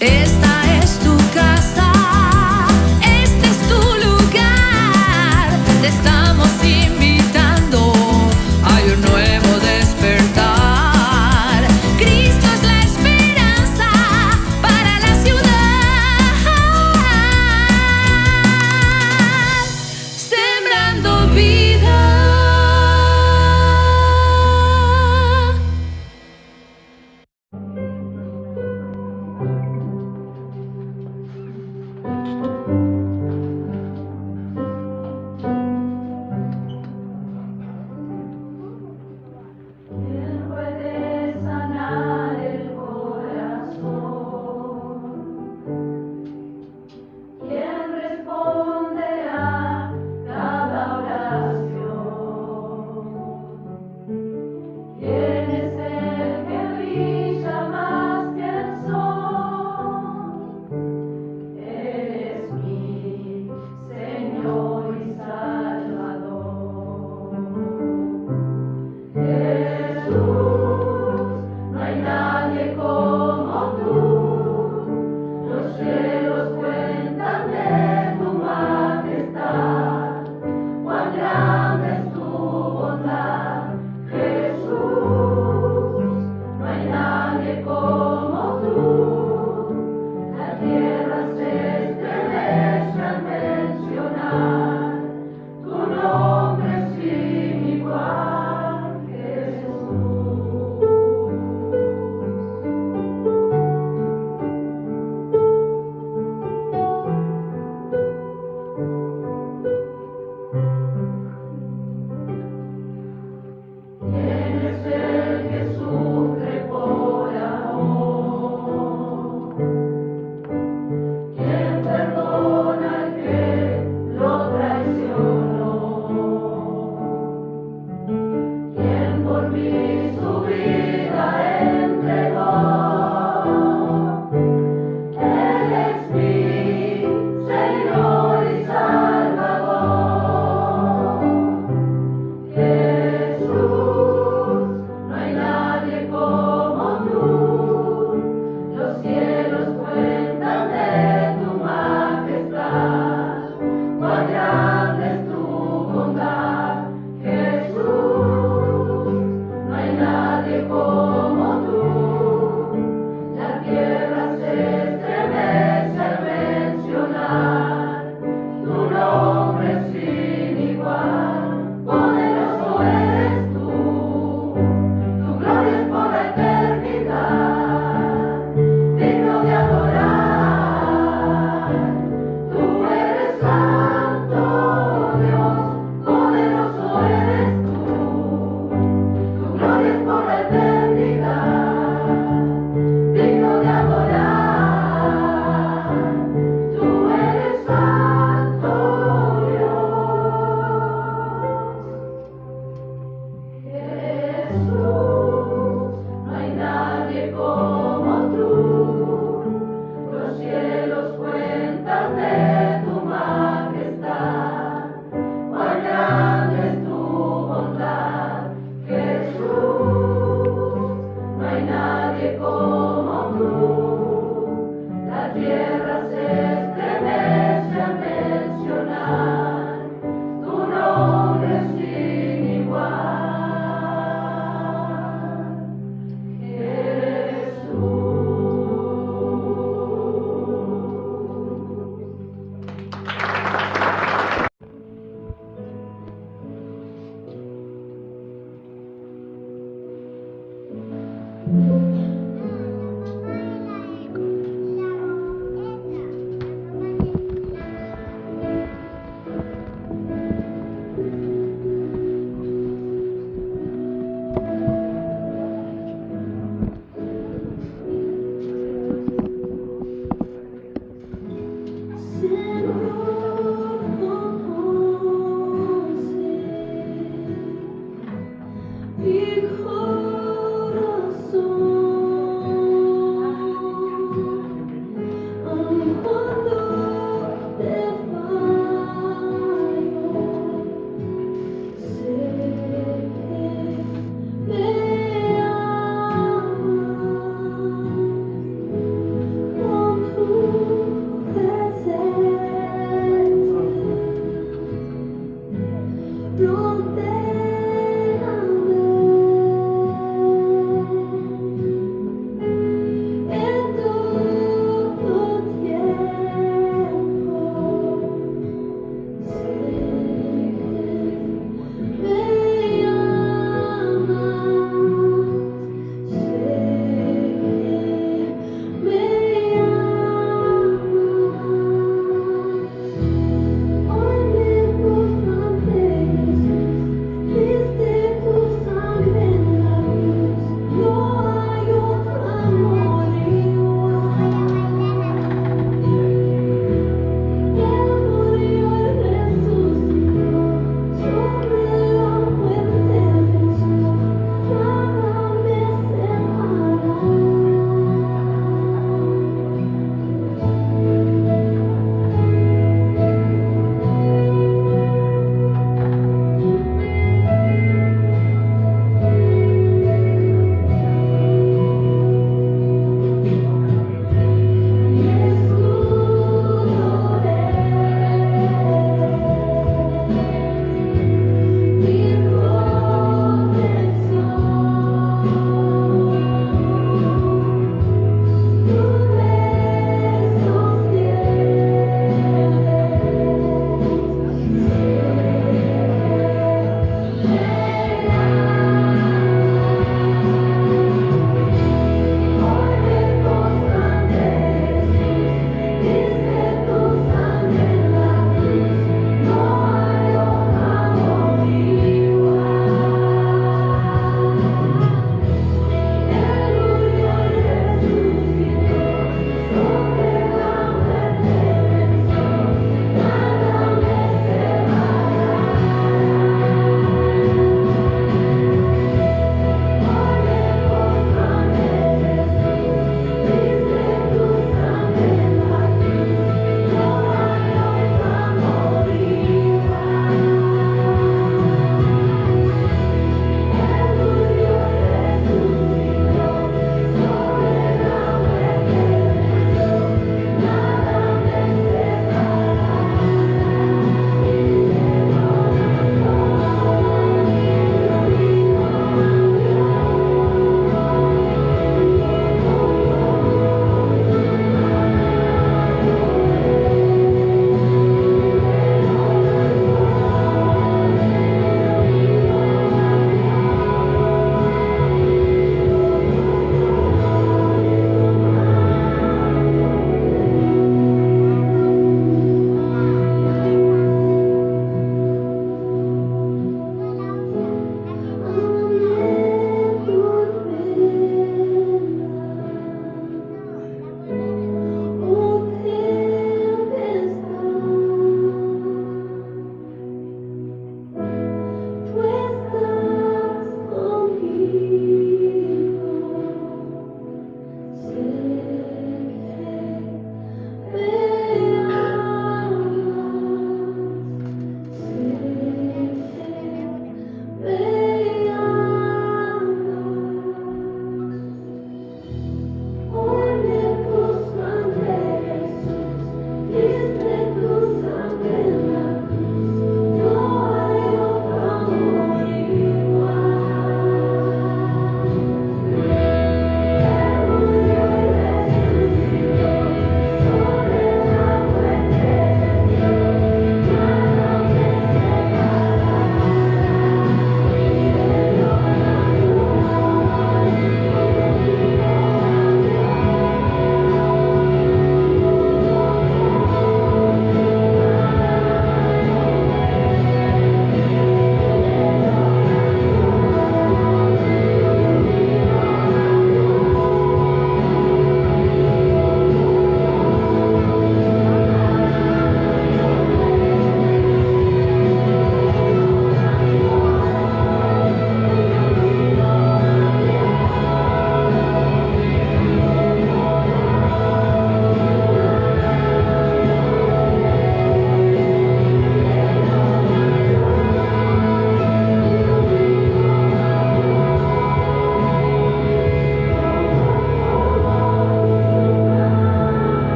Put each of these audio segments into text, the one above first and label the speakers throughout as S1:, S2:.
S1: Esta es tu casa, este es tu lugar. Te estamos invitando a un nuevo despertar. Cristo es la esperanza para la ciudad. Sembrando vida.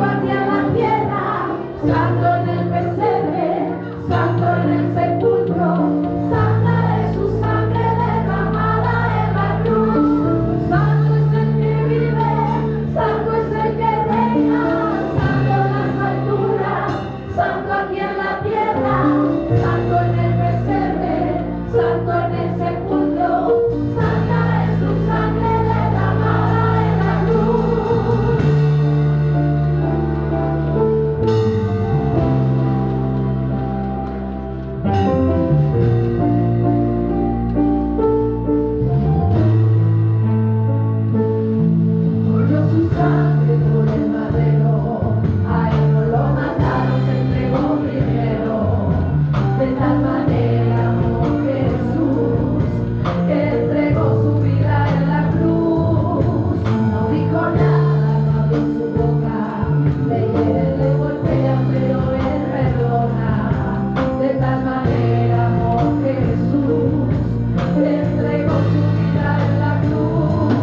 S1: aquí en la tierra, santo en el pesebre, santo en el sepulcro, santa es su sangre derramada en la cruz. Santo es el que vive, santo es el que reina, santo en las alturas, santo aquí en la tierra, santo en el pesebre, santo en el sepulcro, santa es su sangre derramada en la cruz. Corrió su sangre por el madero, a él no lo mataron, se entregó primero. De tal manera amó Jesús, que entregó su vida en la cruz. No dijo nada, no abrió su boca, le hieren, le golpean, pero él perdona. De tal manera amó Jesús, que entregó su vida en la cruz.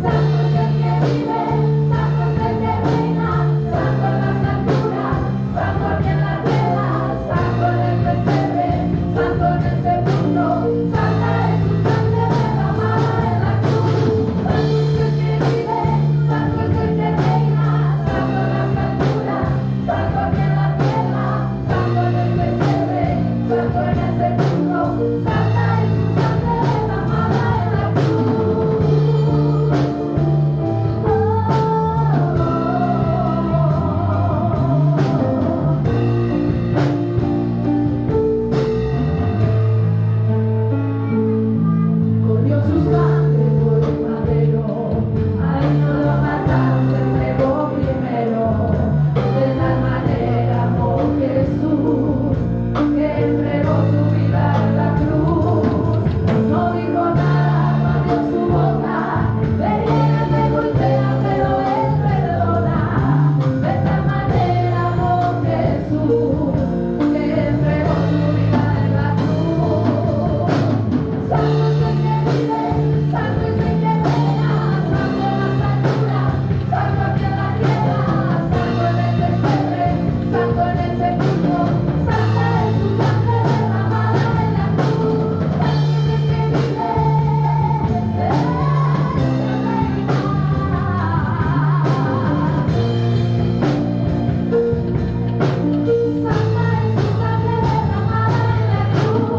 S1: Santo es el que vive, santo es el que reina, santo en las alturas, santo aquí en la tierra, santo en el pesebre, santo en el sepulcro, santa es su sangre derramada en la cruz. Santo es el que vive, santo es el que reina, santo en las alturas, santo aquí en la tierra, santo en el pesebre, santo en el sepulcro, santa es su sangre derramada en la cruz. Corrió su sangre por el madero, a él no lo mataron, se entregó primero. De tal manera amó Jesús, que entregó su vida en la cruz. No dijo nada, no abrió su boca, le hieren, le golpean, pero él perdona. De tal manera amó Jesús, que entregó su vida en la cruz. Santo es el que vive, santo es el que reina, santo en las alturas, santo aquí en la tierra, santo en el pesebre, santo en el sepulcro, santa es su sangre derramada en la cruz. Santo es el que vive, santa es su sangre derramada en la cruz.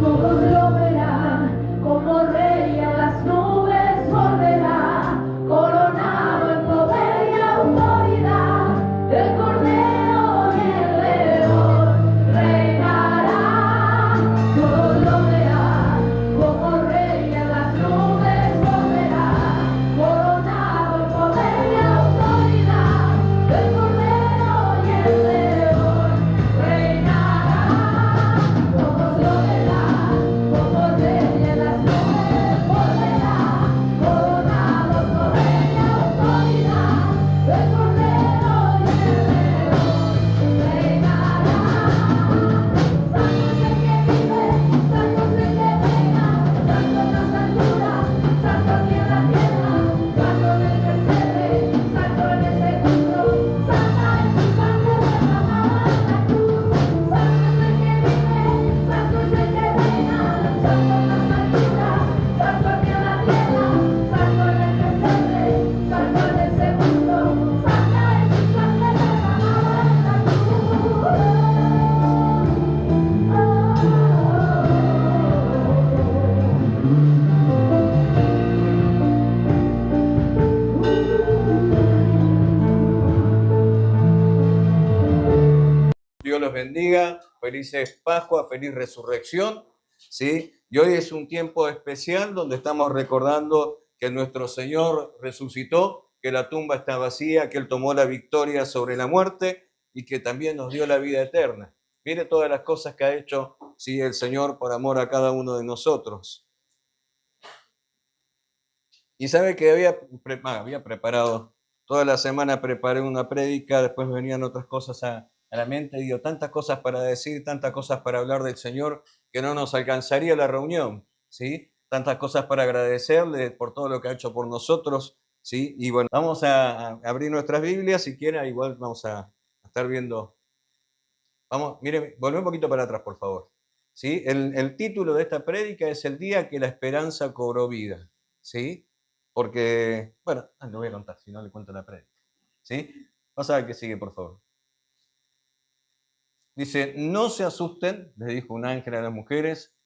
S1: Todos lo verán como rey en las nubes volverá, coronado en poder y autoridad, el cordero y el león reinará. Todos lo verán como rey en las nubes volverá, coronado en poder y autoridad, el cordero y el león reinará. Todos lo verán como rey en las nubes volverá, coronado en poder y autoridad, el cordero y el león reinará. Santo es el que vive, santo es el que reina, santo en las alturas, santo aquí en la tierra, santo en el pesebre, santo en el sepulcro, santa es su sangre derramada en la cruz. Santo es el que vive, santo es el que reina, santo en las alturas, santo aquí en la tierra, santo en el pesebre, santo en el sepulcro, santa es su sangre derramada en la cruz.
S2: Dios los bendiga, felices Pascua, feliz resurrección, ¿sí? Y hoy es un tiempo especial donde estamos recordando que nuestro Señor resucitó, que la tumba está vacía, que Él tomó la victoria sobre la muerte y que también nos dio la vida eterna. Mire todas las cosas que ha hecho, sí, el Señor por amor a cada uno de nosotros. Y sabe que había preparado toda la semana preparé una prédica, después me venían otras cosas a la mente, digo, tantas cosas para decir, tantas cosas para hablar del Señor, que no nos alcanzaría la reunión, ¿sí? Tantas cosas para agradecerle por todo lo que ha hecho por nosotros, ¿sí? Y bueno, vamos a abrir nuestras Biblias, si quieren, igual vamos a estar viendo. Vamos, mire, volvé un poquito para atrás, por favor. ¿Sí? El título de esta prédica es El día que la esperanza cobró vida. ¿Sí? Porque, bueno, lo voy a contar, si no le cuento la prédica. ¿Sí? Vamos a ver qué sigue, por favor. Dice, no se asusten, les dijo un ángel a las mujeres,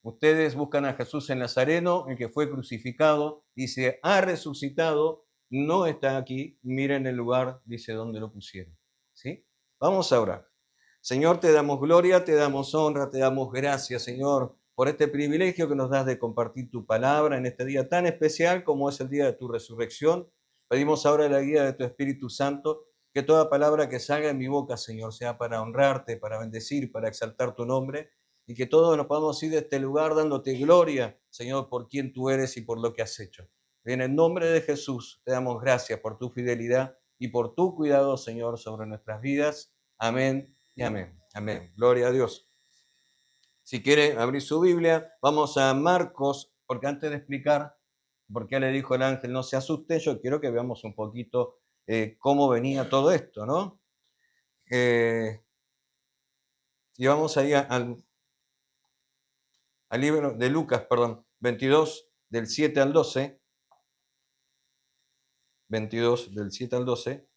S2: ustedes buscan a Jesús en Nazareno, el que fue crucificado, dice, ha resucitado, no está aquí, miren el lugar, dice, donde lo pusieron. ¿Sí? Vamos a orar. Señor, te damos gloria, te damos honra, te damos gracias, Señor, por este privilegio que nos das de compartir tu palabra en este día tan especial como es el día de tu resurrección. Pedimos ahora la guía de tu Espíritu Santo, que toda palabra que salga en mi boca, Señor, sea para honrarte, para bendecir, para exaltar tu nombre, y que todos nos podamos ir de este lugar dándote gloria, Señor, por quien tú eres y por lo que has hecho. En el nombre de Jesús te damos gracias por tu fidelidad y por tu cuidado, Señor, sobre nuestras vidas. Amén y amén. Amén. Gloria a Dios. Si quiere abrir su Biblia, vamos a Marcos, porque antes de explicar por qué le dijo el ángel no se asuste, yo quiero que veamos un poquito cómo venía todo esto, ¿no? Y vamos ahí al libro de Lucas, perdón, 22, del 7 al 12. 22, del 7 al 12.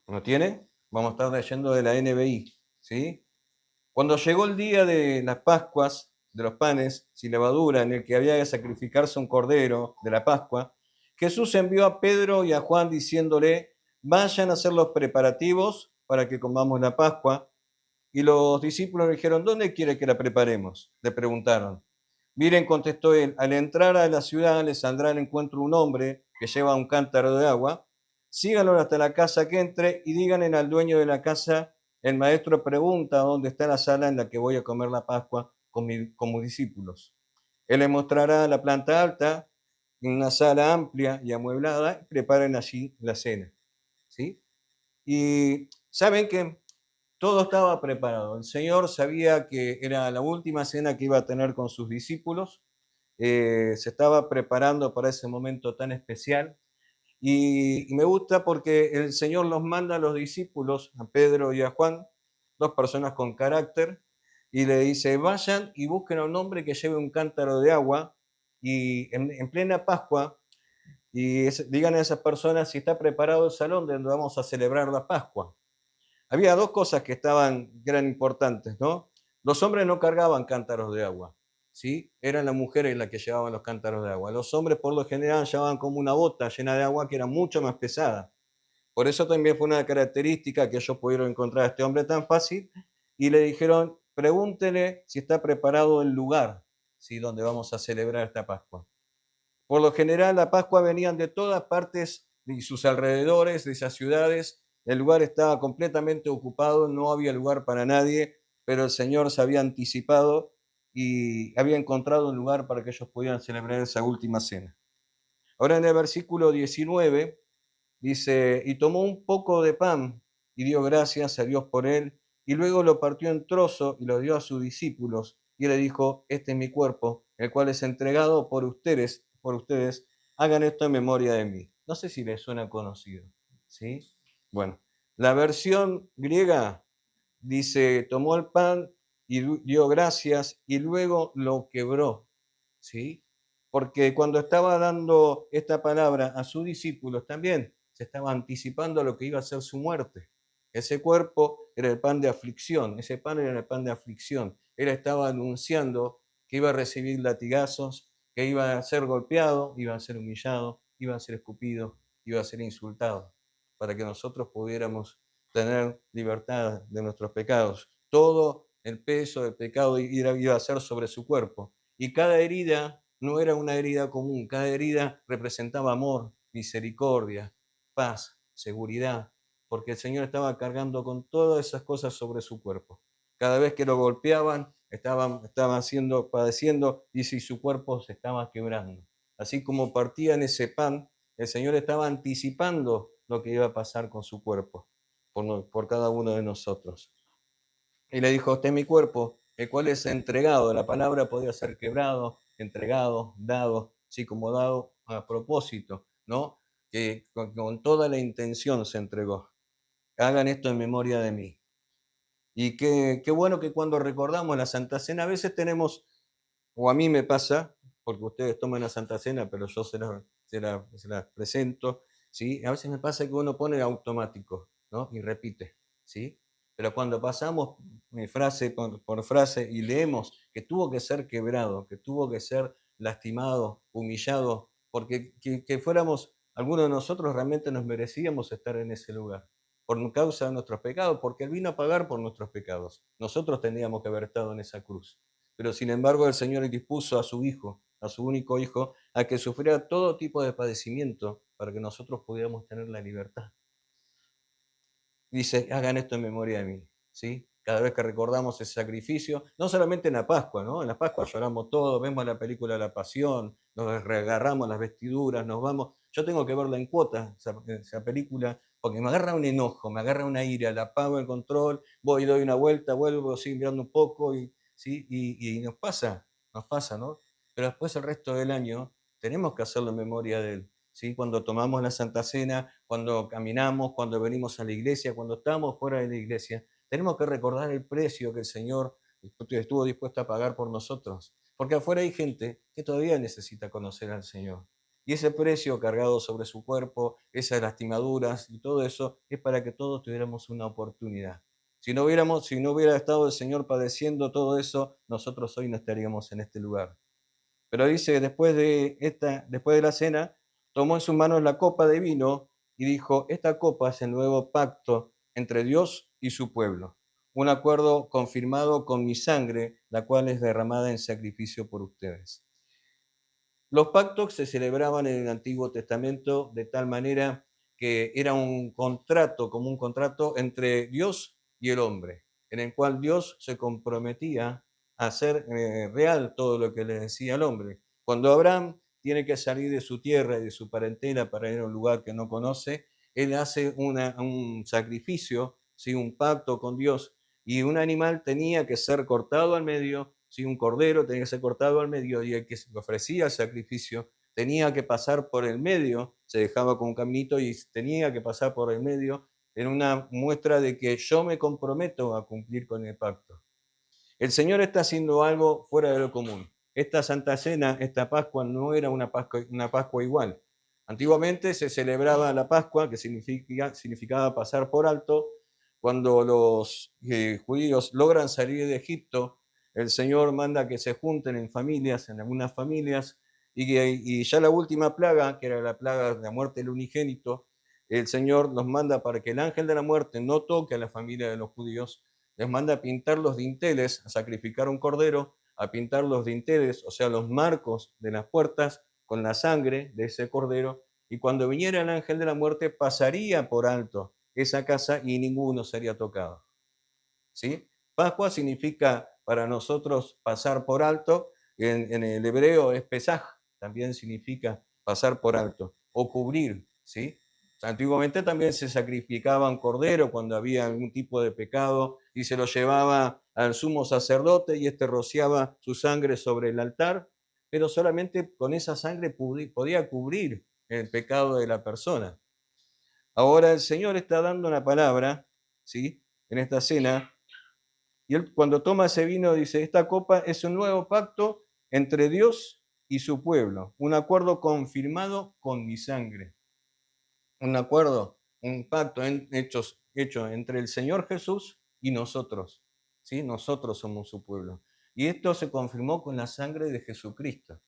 S2: ¿No tiene? Vamos a estar leyendo de la NBI, ¿sí? Cuando llegó el día de las Pascuas, de los panes sin levadura, en el que había de sacrificarse un cordero de la Pascua, Jesús envió a Pedro y a Juan diciéndole, vayan a hacer los preparativos para que comamos la Pascua. Y los discípulos le dijeron, ¿dónde quiere que la preparemos? Le preguntaron. Miren, contestó él, al entrar a la ciudad les saldrá al encuentro un hombre que lleva un cántaro de agua. Síganlo hasta la casa que entre y díganle al dueño de la casa, el maestro pregunta dónde está la sala en la que voy a comer la Pascua con mis discípulos. Él les mostrará la planta alta, una sala amplia y amueblada, y preparen allí la cena. ¿Sí? Y saben que todo estaba preparado. El Señor sabía que era la última cena que iba a tener con sus discípulos. Se estaba preparando para ese momento tan especial. Y me gusta porque el Señor los manda a los discípulos, a Pedro y a Juan, dos personas con carácter, y le dice, vayan y busquen a un hombre que lleve un cántaro de agua y en plena Pascua, y digan a esas personas si está preparado el salón donde vamos a celebrar la Pascua. Había dos cosas que eran importantes, ¿no? Los hombres no cargaban cántaros de agua, ¿sí? Eran las mujeres las que llevaban los cántaros de agua. Los hombres por lo general llevaban como una bota llena de agua que era mucho más pesada. Por eso también fue una característica que ellos pudieron encontrar a este hombre tan fácil y le dijeron, pregúntele si está preparado el lugar, ¿sí? Donde vamos a celebrar esta Pascua. Por lo general, la Pascua venían de todas partes y sus alrededores, de esas ciudades. El lugar estaba completamente ocupado, no había lugar para nadie, pero el Señor se había anticipado y había encontrado un lugar para que ellos pudieran celebrar esa última cena. Ahora en el versículo 19 dice, y tomó un poco de pan y dio gracias a Dios por él, y luego lo partió en trozos y lo dio a sus discípulos, y le dijo, este es mi cuerpo, el cual es entregado por ustedes, hagan esto en memoria de mí. No sé si les suena conocido, ¿sí? Bueno, la versión griega dice, tomó el pan y dio gracias y luego lo quebró, ¿sí? Porque cuando estaba dando esta palabra a sus discípulos también se estaba anticipando a lo que iba a ser su muerte. Ese cuerpo era el pan de aflicción, ese pan era el pan de aflicción. Él estaba anunciando que iba a recibir latigazos, que iba a ser golpeado, iba a ser humillado, iba a ser escupido, iba a ser insultado, para que nosotros pudiéramos tener libertad de nuestros pecados. Todo el peso del pecado iba a ser sobre su cuerpo. Y cada herida no era una herida común, cada herida representaba amor, misericordia, paz, seguridad, porque el Señor estaba cargando con todas esas cosas sobre su cuerpo. Cada vez que lo golpeaban, estaban padeciendo, dice, y su cuerpo se estaba quebrando. Así como partían ese pan, el Señor estaba anticipando lo que iba a pasar con su cuerpo, por cada uno de nosotros. Y le dijo, este es mi cuerpo, el cual es entregado. La palabra podía ser quebrado, entregado, dado, sí, como dado a propósito, ¿no? Que con toda la intención se entregó. Hagan esto en memoria de mí. Y qué bueno que cuando recordamos la Santa Cena, a veces tenemos, o a mí me pasa, porque ustedes toman la Santa Cena, pero yo se la presento, ¿sí? A veces me pasa que uno pone automático, ¿no? Y repite, ¿sí? Pero cuando pasamos frase por frase y leemos que tuvo que ser quebrado, que tuvo que ser lastimado, humillado, porque que fuéramos, algunos de nosotros realmente nos merecíamos estar en ese lugar por causa de nuestros pecados, porque Él vino a pagar por nuestros pecados. Nosotros teníamos que haber estado en esa cruz. Pero sin embargo el Señor dispuso a su Hijo, a su único Hijo, a que sufriera todo tipo de padecimiento para que nosotros pudiéramos tener la libertad. Dice, hagan esto en memoria de mí, ¿sí? Cada vez que recordamos ese sacrificio, no solamente en la Pascua, ¿no? En la Pascua lloramos todos, vemos la película de La Pasión, nos reagarramos las vestiduras, nos vamos. Yo tengo que verla en cuota, esa película, porque me agarra un enojo, me agarra una ira, la apago el control, voy y doy una vuelta, vuelvo, sigo mirando un poco, ¿sí? Y nos pasa, ¿no? Pero después el resto del año tenemos que hacerlo en memoria de Él. ¿Sí? Cuando tomamos la Santa Cena, cuando caminamos, cuando venimos a la iglesia, cuando estamos fuera de la iglesia, tenemos que recordar el precio que el Señor estuvo dispuesto a pagar por nosotros. Porque afuera hay gente que todavía necesita conocer al Señor. Y ese precio cargado sobre su cuerpo, esas lastimaduras y todo eso, es para que todos tuviéramos una oportunidad. Si no hubiera estado el Señor padeciendo todo eso, nosotros hoy no estaríamos en este lugar. Pero dice, después de la cena, tomó en sus manos la copa de vino y dijo, esta copa es el nuevo pacto entre Dios y su pueblo, un acuerdo confirmado con mi sangre, la cual es derramada en sacrificio por ustedes. Los pactos se celebraban en el Antiguo Testamento de tal manera que era un contrato, como un contrato entre Dios y el hombre, en el cual Dios se comprometía a hacer real todo lo que le decía al hombre. Cuando Abraham tiene que salir de su tierra y de su parentela para ir a un lugar que no conoce, él hace un sacrificio, ¿sí? Un pacto con Dios, y un animal tenía que ser cortado al medio. Si un cordero tenía que ser cortado al medio y el que ofrecía el sacrificio tenía que pasar por el medio, se dejaba con un caminito y tenía que pasar por el medio en una muestra de que yo me comprometo a cumplir con el pacto. El Señor está haciendo algo fuera de lo común. Esta Santa Cena, esta Pascua, no era una Pascua igual. Antiguamente se celebraba la Pascua, que significaba pasar por alto. Cuando los judíos logran salir de Egipto, el Señor manda que se junten en familias, en algunas familias, y ya la última plaga, que era la plaga de la muerte del unigénito, el Señor nos manda para que el ángel de la muerte no toque a la familia de los judíos, les manda a pintar los dinteles, a sacrificar un cordero, a pintar los dinteles, o sea, los marcos de las puertas con la sangre de ese cordero, y cuando viniera el ángel de la muerte pasaría por alto esa casa y ninguno sería tocado. ¿Sí? Pascua significa para nosotros pasar por alto, en el hebreo es Pesaj, también significa pasar por alto o cubrir, ¿sí? Antiguamente también se sacrificaba un cordero cuando había algún tipo de pecado y se lo llevaba al sumo sacerdote y éste rociaba su sangre sobre el altar, pero solamente con esa sangre podía cubrir el pecado de la persona. Ahora el Señor está dando una palabra, ¿sí? En esta cena, y él cuando toma ese vino dice, esta copa es un nuevo pacto entre Dios y su pueblo, un acuerdo confirmado con mi sangre. Un acuerdo, un pacto hecho entre el Señor Jesús y nosotros. ¿Sí? Nosotros somos su pueblo. Y esto se confirmó con la sangre de Jesucristo.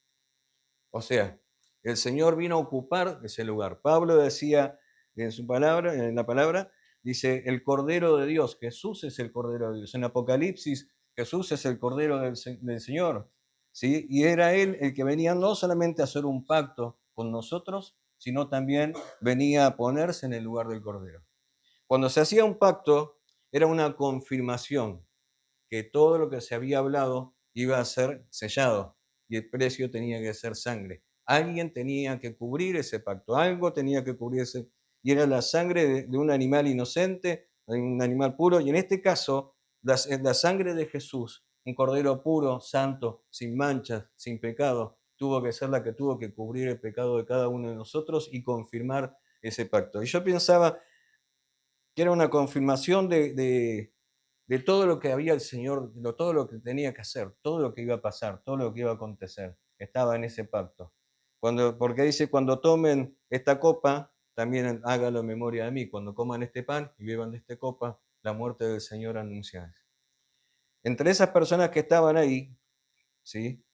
S2: O sea, el Señor vino a ocupar ese lugar. Pablo decía en su palabra, en la palabra, dice, el Cordero de Dios, Jesús es el Cordero de Dios. En Apocalipsis, Jesús es el Cordero del Señor. ¿Sí? Y era Él el que venía no solamente a hacer un pacto con nosotros, sino también venía a ponerse en el lugar del Cordero. Cuando se hacía un pacto, era una confirmación. que todo lo que se había hablado iba a ser sellado y el precio tenía que ser sangre. Alguien tenía que cubrir ese pacto, algo tenía que cubrirse, y era la sangre de un animal inocente, de un animal puro, y en este caso, la sangre de Jesús, un cordero puro, santo, sin manchas, sin pecado, tuvo que ser la que tuvo que cubrir el pecado de cada uno de nosotros y confirmar ese pacto. Y yo pensaba que era una confirmación de todo lo que había el Señor, todo lo que tenía que hacer, todo lo que iba a pasar, todo lo que iba a acontecer, estaba en ese pacto. Porque dice, cuando tomen esta copa, también hágalo en memoria de mí. Cuando coman este pan y beban de esta copa, la muerte del Señor anunciáis. Entre esas personas que estaban ahí, ¿sí?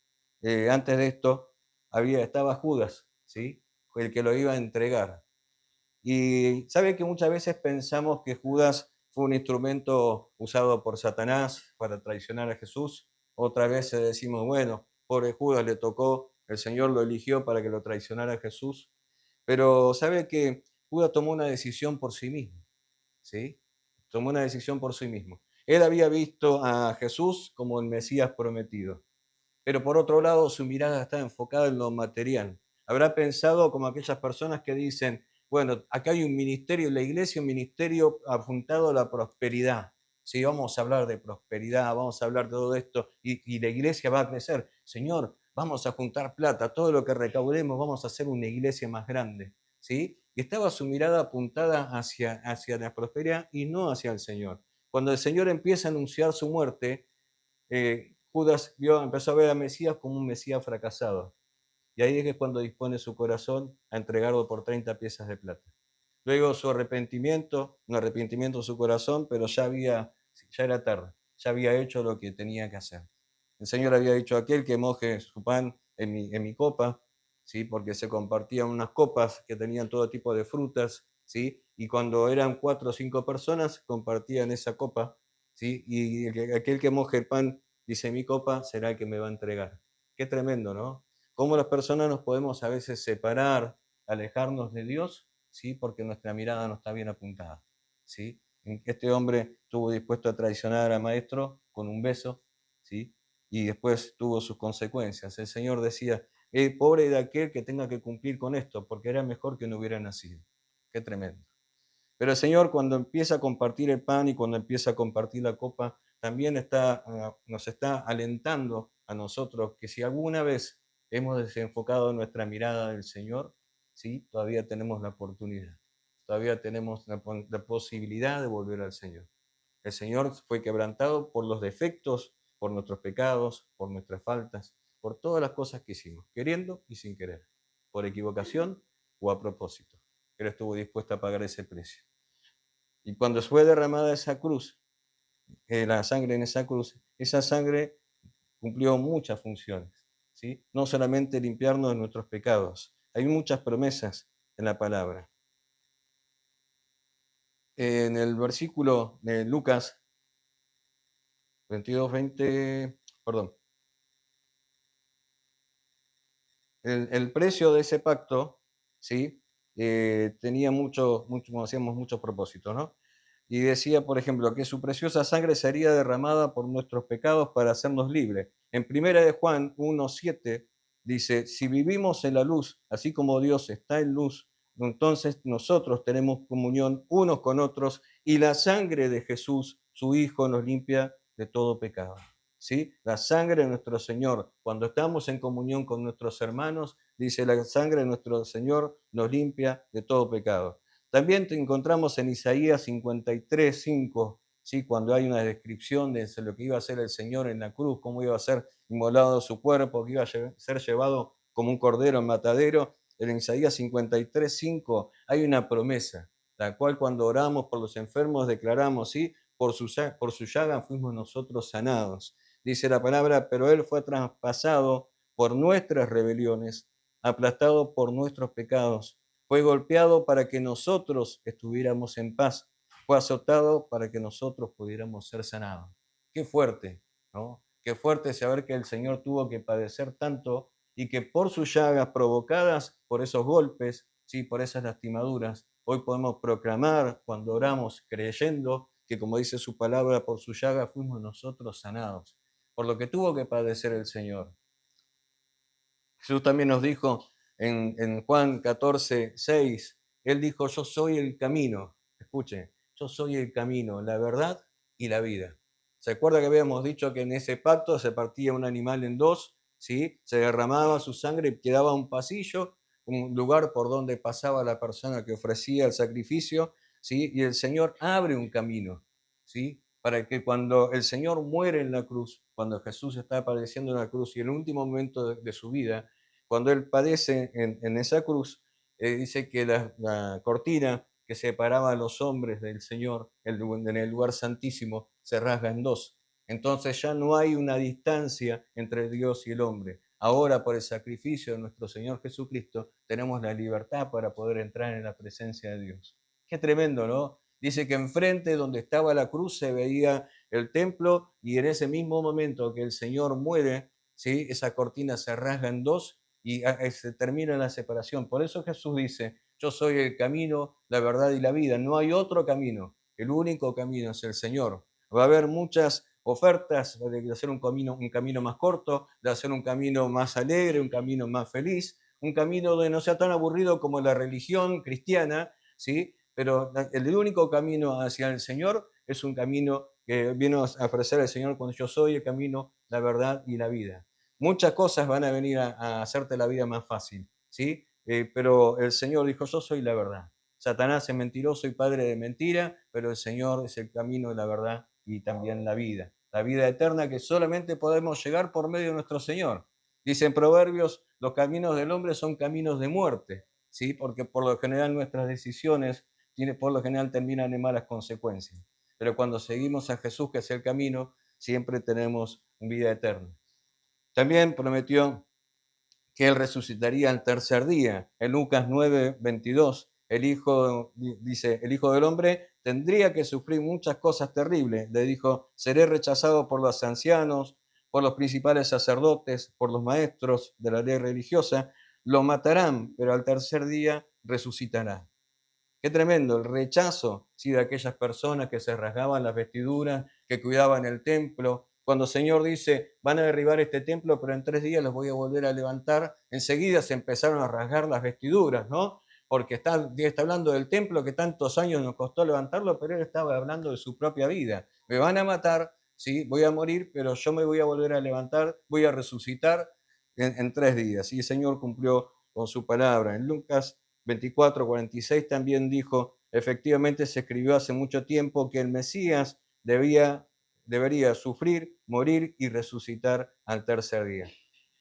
S2: Antes de esto, estaba Judas, ¿sí? El que lo iba a entregar. Y sabe que muchas veces pensamos que Judas fue un instrumento usado por Satanás para traicionar a Jesús. Otra vez decimos, bueno, pobre Judas le tocó, el Señor lo eligió para que lo traicionara a Jesús. Pero sabe que Judas tomó una decisión por sí mismo, ¿sí? Tomó una decisión por sí mismo. Él había visto a Jesús como el Mesías prometido, pero por otro lado su mirada está enfocada en lo material. Habrá pensado como aquellas personas que dicen, bueno, acá hay un ministerio en la iglesia, un ministerio apuntado a la prosperidad. Sí, vamos a hablar de prosperidad, vamos a hablar de todo esto y la iglesia va a crecer. Señor, vamos a juntar plata, todo lo que recaudemos vamos a hacer una iglesia más grande. ¿Sí? Y estaba su mirada apuntada hacia la prosperidad y no hacia el Señor. Cuando el Señor empieza a anunciar su muerte, Judas empezó a ver a Mesías como un Mesías fracasado. Y ahí es que cuando dispone su corazón a entregarlo por 30 piezas de plata. Luego su arrepentimiento, un arrepentimiento en su corazón, pero ya era tarde, ya había hecho lo que tenía que hacer. El Señor había dicho a aquel que moje su pan en mi copa, ¿sí? Porque se compartían unas copas que tenían todo tipo de frutas, ¿sí? Y cuando eran 4 o 5 personas, compartían esa copa, ¿sí? Y aquel que moje el pan, dice, mi copa será el que me va a entregar. Qué tremendo, ¿no? Cómo las personas nos podemos a veces separar, alejarnos de Dios, ¿sí? Porque nuestra mirada no está bien apuntada, ¿sí? Este hombre estuvo dispuesto a traicionar al maestro con un beso, ¿sí? Y después tuvo sus consecuencias. El Señor decía, pobre de aquel que tenga que cumplir con esto, porque era mejor que no hubiera nacido. Qué tremendo. Pero el Señor, cuando empieza a compartir el pan y cuando empieza a compartir la copa, también nos está alentando a nosotros que si alguna vez hemos desenfocado nuestra mirada del Señor, ¿sí? Todavía tenemos la oportunidad, todavía tenemos la posibilidad de volver al Señor. El Señor fue quebrantado por los defectos, por nuestros pecados, por nuestras faltas, por todas las cosas que hicimos, queriendo y sin querer, por equivocación o a propósito. Él estuvo dispuesto a pagar ese precio. Y cuando fue derramada esa cruz, la sangre en esa sangre cumplió muchas funciones, ¿sí? No solamente limpiarnos de nuestros pecados, hay muchas promesas en la palabra. En el versículo de Lucas 22, 20, perdón, el precio de ese pacto, ¿sí? Tenía como decíamos, muchos propósitos, ¿no? Y decía, por ejemplo, que su preciosa sangre sería derramada por nuestros pecados para hacernos libres. En primera de Juan 1:7 dice, si vivimos en la luz, así como Dios está en luz, entonces nosotros tenemos comunión unos con otros y la sangre de Jesús, su Hijo, nos limpia de todo pecado. ¿Sí? La sangre de nuestro Señor, cuando estamos en comunión con nuestros hermanos, dice la sangre de nuestro Señor nos limpia de todo pecado. También te encontramos en Isaías 53:5, ¿sí? Cuando hay una descripción de lo que iba a hacer el Señor en la cruz, cómo iba a ser inmolado su cuerpo, que iba a ser llevado como un cordero en matadero. En Isaías 53:5 hay una promesa, la cual cuando oramos por los enfermos declaramos, ¿sí? Por su llaga fuimos nosotros sanados. Dice la palabra, pero Él fue traspasado por nuestras rebeliones, aplastado por nuestros pecados. Fue golpeado para que nosotros estuviéramos en paz. Fue azotado para que nosotros pudiéramos ser sanados. Qué fuerte, ¿no? Qué fuerte saber que el Señor tuvo que padecer tanto y que por sus llagas provocadas por esos golpes, sí, por esas lastimaduras, hoy podemos proclamar cuando oramos creyendo que como dice su palabra, por su llaga fuimos nosotros sanados, por lo que tuvo que padecer el Señor. Jesús también nos dijo en Juan 14:6, Él dijo, yo soy el camino, escuchen, yo soy el camino, la verdad y la vida. ¿Se acuerda que habíamos dicho que en ese pacto se partía un animal en dos, ¿sí? Se derramaba su sangre y quedaba un pasillo, un lugar por donde pasaba la persona que ofrecía el sacrificio, ¿sí? Y el Señor abre un camino, ¿sí? Para que cuando el Señor muere en la cruz, cuando Jesús está padeciendo en la cruz y en el último momento de su vida, cuando Él padece en esa cruz, dice que la cortina que separaba a los hombres del Señor en el lugar santísimo se rasga en dos. Entonces ya no hay una distancia entre Dios y el hombre. Ahora, por el sacrificio de nuestro Señor Jesucristo, tenemos la libertad para poder entrar en la presencia de Dios. Qué tremendo, ¿no? Dice que enfrente donde estaba la cruz se veía el templo y en ese mismo momento que el Señor muere, ¿sí? Esa cortina se rasga en dos y se termina la separación. Por eso Jesús dice, yo soy el camino, la verdad y la vida. No hay otro camino. El único camino es el Señor. Va a haber muchas ofertas de hacer un camino más corto, de hacer un camino más alegre, un camino más feliz, un camino de no sea tan aburrido como la religión cristiana, ¿sí? Pero el único camino hacia el Señor es un camino que vino a ofrecer el Señor cuando yo soy el camino, la verdad y la vida. Muchas cosas van a venir a hacerte la vida más fácil, ¿sí? Pero el Señor dijo, yo soy la verdad. Satanás es mentiroso y padre de mentira, pero el Señor es el camino de la verdad y también la vida eterna que solamente podemos llegar por medio de nuestro Señor. Dice en Proverbios, los caminos del hombre son caminos de muerte, ¿sí? Porque por lo general nuestras decisiones por lo general terminan en malas consecuencias. Pero cuando seguimos a Jesús, que es el camino, siempre tenemos vida eterna. También prometió que Él resucitaría al tercer día. En Lucas 9:22, dice, el Hijo del Hombre tendría que sufrir muchas cosas terribles. Le dijo, seré rechazado por los ancianos, por los principales sacerdotes, por los maestros de la ley religiosa. Lo matarán, pero al tercer día resucitará. Qué tremendo el rechazo, ¿sí? De aquellas personas que se rasgaban las vestiduras, que cuidaban el templo. Cuando el Señor dice, van a derribar este templo, pero en 3 días los voy a volver a levantar, enseguida se empezaron a rasgar las vestiduras, ¿no? Porque está hablando del templo que tantos años nos costó levantarlo, pero Él estaba hablando de su propia vida. Me van a matar, ¿sí? Voy a morir, pero yo me voy a volver a levantar, voy a resucitar en 3 días. Y el Señor cumplió con su palabra. En Lucas 24:46 también dijo, efectivamente se escribió hace mucho tiempo que el Mesías debería sufrir, morir y resucitar al tercer día.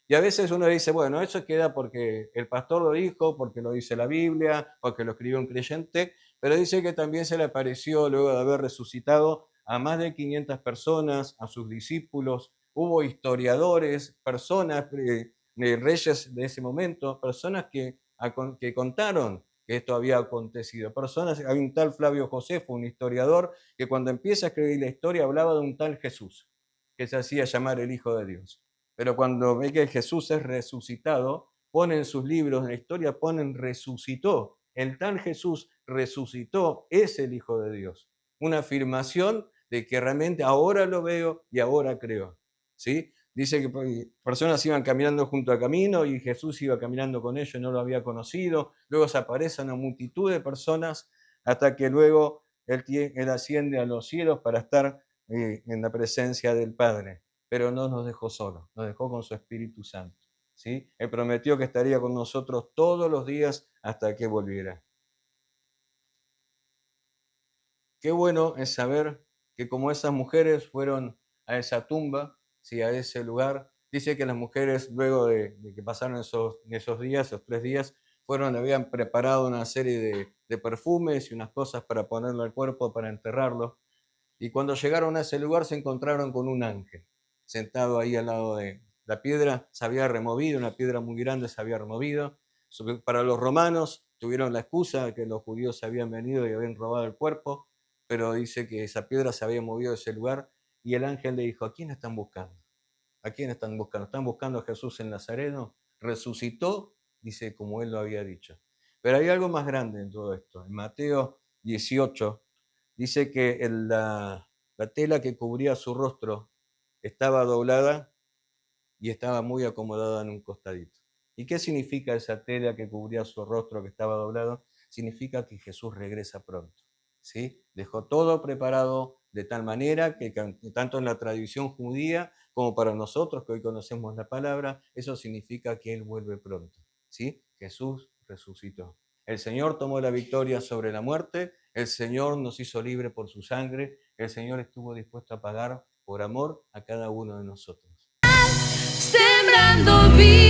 S2: Y a veces uno dice, bueno, eso queda porque el pastor lo dijo, porque lo dice la Biblia, porque lo escribió un creyente, pero dice que también se le apareció luego de haber resucitado a más de 500 personas, a sus discípulos, hubo historiadores, personas, reyes de ese momento, personas que contaron que esto había acontecido. Personas, hay un tal Flavio Josefo, un historiador, que cuando empieza a escribir la historia hablaba de un tal Jesús, que se hacía llamar el Hijo de Dios. Pero cuando ve que Jesús es resucitado, pone en sus libros de la historia, ponen resucitó. El tal Jesús resucitó, es el Hijo de Dios. Una afirmación de que realmente ahora lo veo y ahora creo. ¿Sí? Dice que personas iban caminando junto al camino y Jesús iba caminando con ellos y no lo había conocido. Luego se aparece una multitud de personas hasta que luego él asciende a los cielos para estar en la presencia del Padre. Pero no nos dejó solos, nos dejó con su Espíritu Santo. ¿Sí? Él prometió que estaría con nosotros todos los días hasta que volviera. Qué bueno es saber que como esas mujeres fueron a esa tumba, ¿sí? A ese lugar, dice que las mujeres luego de que pasaron esos días, esos 3 días, habían preparado una serie de perfumes y unas cosas para ponerle al cuerpo, para enterrarlo. Y cuando llegaron a ese lugar se encontraron con un ángel sentado ahí al lado de la piedra. Se había removido, una piedra muy grande se había removido. Para los romanos tuvieron la excusa de que los judíos habían venido y habían robado el cuerpo, pero dice que esa piedra se había movido de ese lugar y el ángel le dijo, ¿a quién están buscando? ¿A quién están buscando? ¿Están buscando a Jesús el Nazareno? Resucitó, dice, como él lo había dicho. Pero hay algo más grande en todo esto. En Mateo 18, dice que la tela que cubría su rostro estaba doblada y estaba muy acomodada en un costadito. ¿Y qué significa esa tela que cubría su rostro que estaba doblado? Significa que Jesús regresa pronto, ¿sí? Dejó todo preparado de tal manera que tanto en la tradición judía como para nosotros que hoy conocemos la palabra, eso significa que Él vuelve pronto, ¿sí? Jesús resucitó. El Señor tomó la victoria sobre la muerte, el Señor nos hizo libre por su sangre, el Señor estuvo dispuesto a pagar por amor a cada uno de nosotros.
S1: Sembrando vida.